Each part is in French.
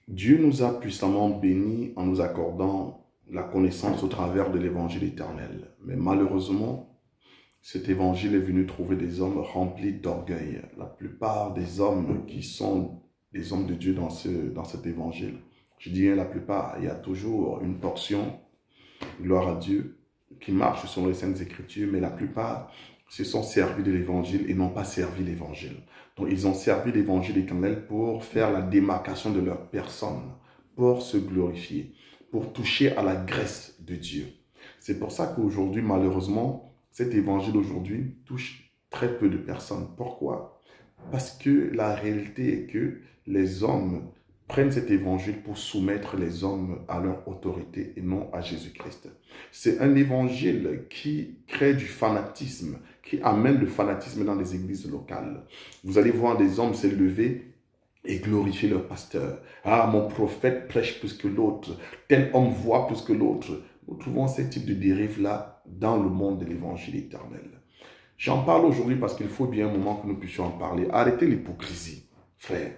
Dieu nous a puissamment bénis en nous accordant la connaissance au travers de l'évangile éternel. Mais malheureusement, cet évangile est venu trouver des hommes remplis d'orgueil. La plupart des hommes qui sont des hommes de Dieu dans cet évangile, je dis bien la plupart, il y a toujours une portion, gloire à Dieu, qui marche selon les Saintes Écritures, mais la plupart se sont servis de l'évangile et n'ont pas servi l'évangile. Donc, ils ont servi l'évangile éternel pour faire la démarcation de leur personne, pour se glorifier, pour toucher à la grâce de Dieu. C'est pour ça qu'aujourd'hui, malheureusement, cet évangile aujourd'hui touche très peu de personnes. Pourquoi? Parce que la réalité est que les hommes prennent cet évangile pour soumettre les hommes à leur autorité et non à Jésus-Christ. C'est un évangile qui crée du fanatisme, qui amène le fanatisme dans les églises locales. Vous allez voir des hommes s'élever et glorifier leur pasteur. Ah, mon prophète prêche plus que l'autre. Tel homme voit plus que l'autre. Nous trouvons ce type de dérive-là dans le monde de l'évangile éternel. J'en parle aujourd'hui parce qu'il faut bien un moment que nous puissions en parler. Arrêtez l'hypocrisie, frère.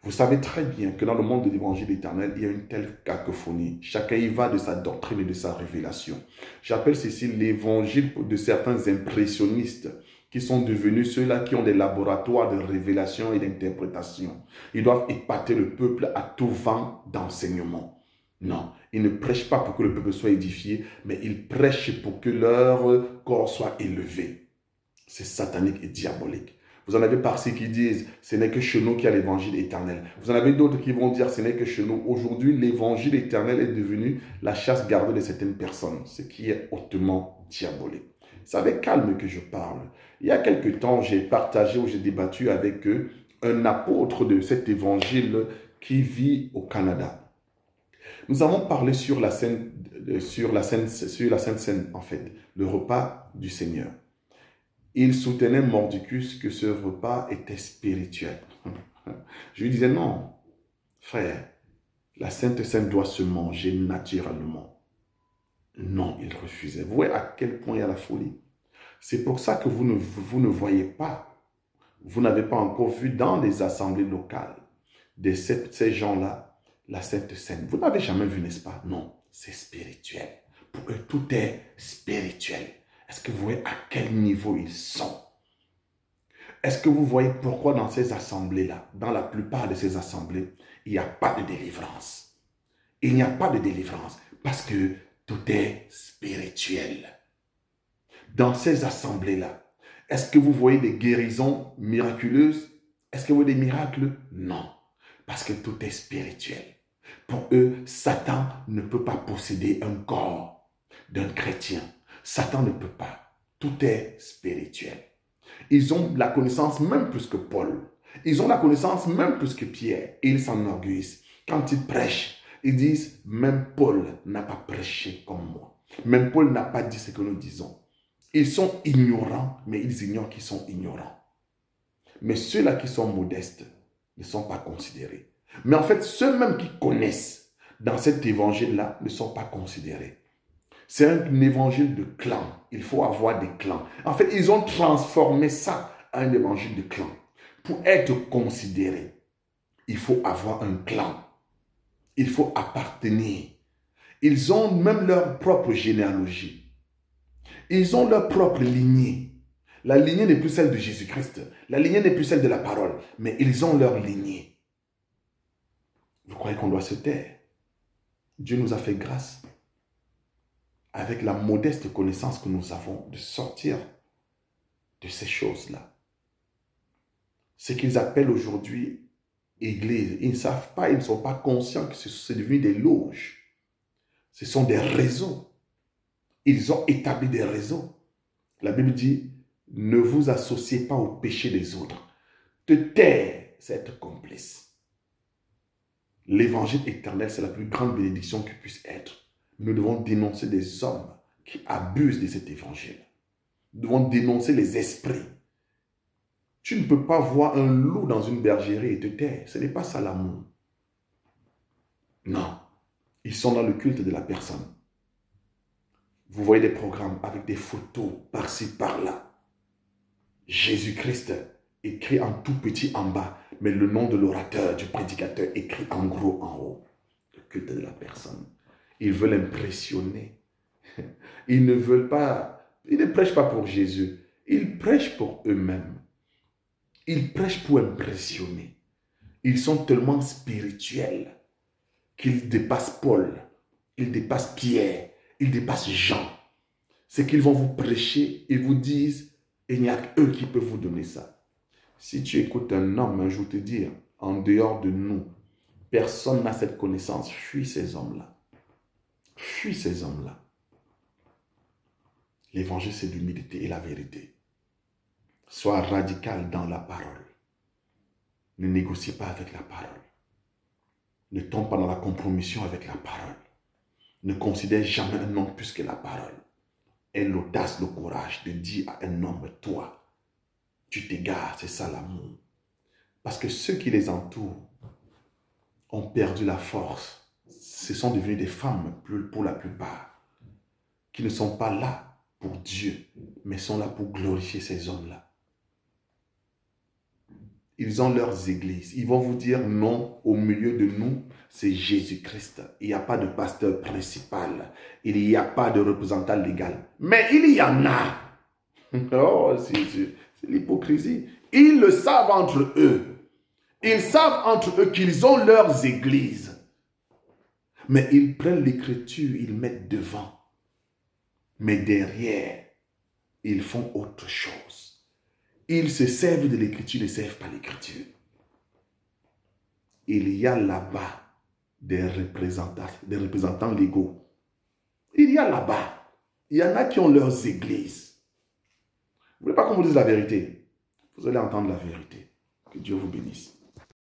Vous savez très bien que dans le monde de l'évangile éternel, il y a une telle cacophonie. Chacun y va de sa doctrine et de sa révélation. J'appelle ceci l'évangile de certains impressionnistes qui sont devenus ceux-là qui ont des laboratoires de révélation et d'interprétation. Ils doivent épater le peuple à tout vent d'enseignement. Non, ils ne prêchent pas pour que le peuple soit édifié, mais ils prêchent pour que leur corps soit élevé. C'est satanique et diabolique. Vous en avez par-ci qui disent, ce n'est que chez nous qu'il y a l'évangile éternel. Vous en avez d'autres qui vont dire, ce n'est que chez nous. Aujourd'hui, l'évangile éternel est devenu la chasse gardée de certaines personnes, ce qui est hautement diabolique. C'est avec calme que je parle. Il y a quelque temps, j'ai partagé ou j'ai débattu avec un apôtre de cet évangile qui vit au Canada. Nous avons parlé sur la Sainte Seine, en fait, le repas du Seigneur. Il soutenait mordicus que ce repas était spirituel. Je lui disais, non, frère, la Sainte Seine doit se manger naturellement. Non, il refusait. Vous voyez à quel point il y a la folie. C'est pour ça que vous ne voyez pas, vous n'avez pas encore vu dans les assemblées locales de ces gens-là, la Sainte Seine. Vous n'avez jamais vu, n'est-ce pas? Non, c'est spirituel. Pour eux, tout est spirituel. Est-ce que vous voyez à quel niveau ils sont? Est-ce que vous voyez pourquoi dans ces assemblées-là, dans la plupart de ces assemblées, il n'y a pas de délivrance? Il n'y a pas de délivrance parce que tout est spirituel. Dans ces assemblées-là, est-ce que vous voyez des guérisons miraculeuses? Est-ce que vous voyez des miracles? Non, parce que tout est spirituel. Pour eux, Satan ne peut pas posséder un corps d'un chrétien. Satan ne peut pas. Tout est spirituel. Ils ont la connaissance même plus que Paul. Ils ont la connaissance même plus que Pierre. Et ils s'enorgueillissent. Quand ils prêchent, ils disent, même Paul n'a pas prêché comme moi. Même Paul n'a pas dit ce que nous disons. Ils sont ignorants, mais ils ignorent qu'ils sont ignorants. Mais ceux-là qui sont modestes ne sont pas considérés. Mais en fait, ceux-mêmes qui connaissent dans cet évangile-là ne sont pas considérés. C'est un évangile de clan. Il faut avoir des clans. En fait, ils ont transformé ça en un évangile de clan. Pour être considéré, il faut avoir un clan. Il faut appartenir. Ils ont même leur propre généalogie. Ils ont leur propre lignée. La lignée n'est plus celle de Jésus-Christ. La lignée n'est plus celle de la parole. Mais ils ont leur lignée. Vous croyez qu'on doit se taire? Dieu nous a fait grâce, avec la modeste connaissance que nous avons, de sortir de ces choses-là. Ce qu'ils appellent aujourd'hui Église, ils ne savent pas, ils ne sont pas conscients que c'est devenu des loges. Ce sont des réseaux. Ils ont établi des réseaux. La Bible dit, ne vous associez pas au péché des autres. Te taire, c'est être complice. L'évangile éternel, c'est la plus grande bénédiction qui puisse être. Nous devons dénoncer des hommes qui abusent de cet évangile. Nous devons dénoncer les esprits. Tu ne peux pas voir un loup dans une bergerie et te taire. Ce n'est pas ça l'amour. Non. Ils sont dans le culte de la personne. Vous voyez des programmes avec des photos par-ci, par-là. Jésus-Christ écrit en tout petit en bas, mais le nom de l'orateur, du prédicateur, écrit en gros en haut. Le culte de la personne. Ils veulent impressionner. Ils ne veulent pas, ils ne prêchent pas pour Jésus. Ils prêchent pour eux-mêmes. Ils prêchent pour impressionner. Ils sont tellement spirituels qu'ils dépassent Paul, ils dépassent Pierre, ils dépassent Jean. C'est qu'ils vont vous prêcher et vous disent, et il n'y a qu'eux qui peuvent vous donner ça. Si tu écoutes un homme un jour te dire, en dehors de nous, personne n'a cette connaissance, fuis ces hommes-là. Fuis ces hommes-là. L'évangile, c'est l'humilité et la vérité. Sois radical dans la parole. Ne négocie pas avec la parole. Ne tombe pas dans la compromission avec la parole. Ne considère jamais un homme plus que la parole. Aie l'audace, le courage de dire à un homme, toi, tu t'égares, c'est ça l'amour. Parce que ceux qui les entourent ont perdu la force. Ce sont devenus des femmes pour la plupart, qui ne sont pas là pour Dieu, mais sont là pour glorifier ces hommes-là. Ils ont leurs églises. Ils vont vous dire non, au milieu de nous, c'est Jésus-Christ. Il n'y a pas de pasteur principal. Il n'y a pas de représentant légal. Mais il y en a. Oh, c'est l'hypocrisie. Ils le savent entre eux. Ils savent entre eux qu'ils ont leurs églises. Mais ils prennent l'écriture, ils mettent devant. Mais derrière, ils font autre chose. Ils se servent de l'écriture, ne servent pas l'écriture. Il y a là-bas des représentants légaux. Il y a là-bas. Il y en a qui ont leurs églises. Vous ne voulez pas qu'on vous dise la vérité? Vous allez entendre la vérité. Que Dieu vous bénisse.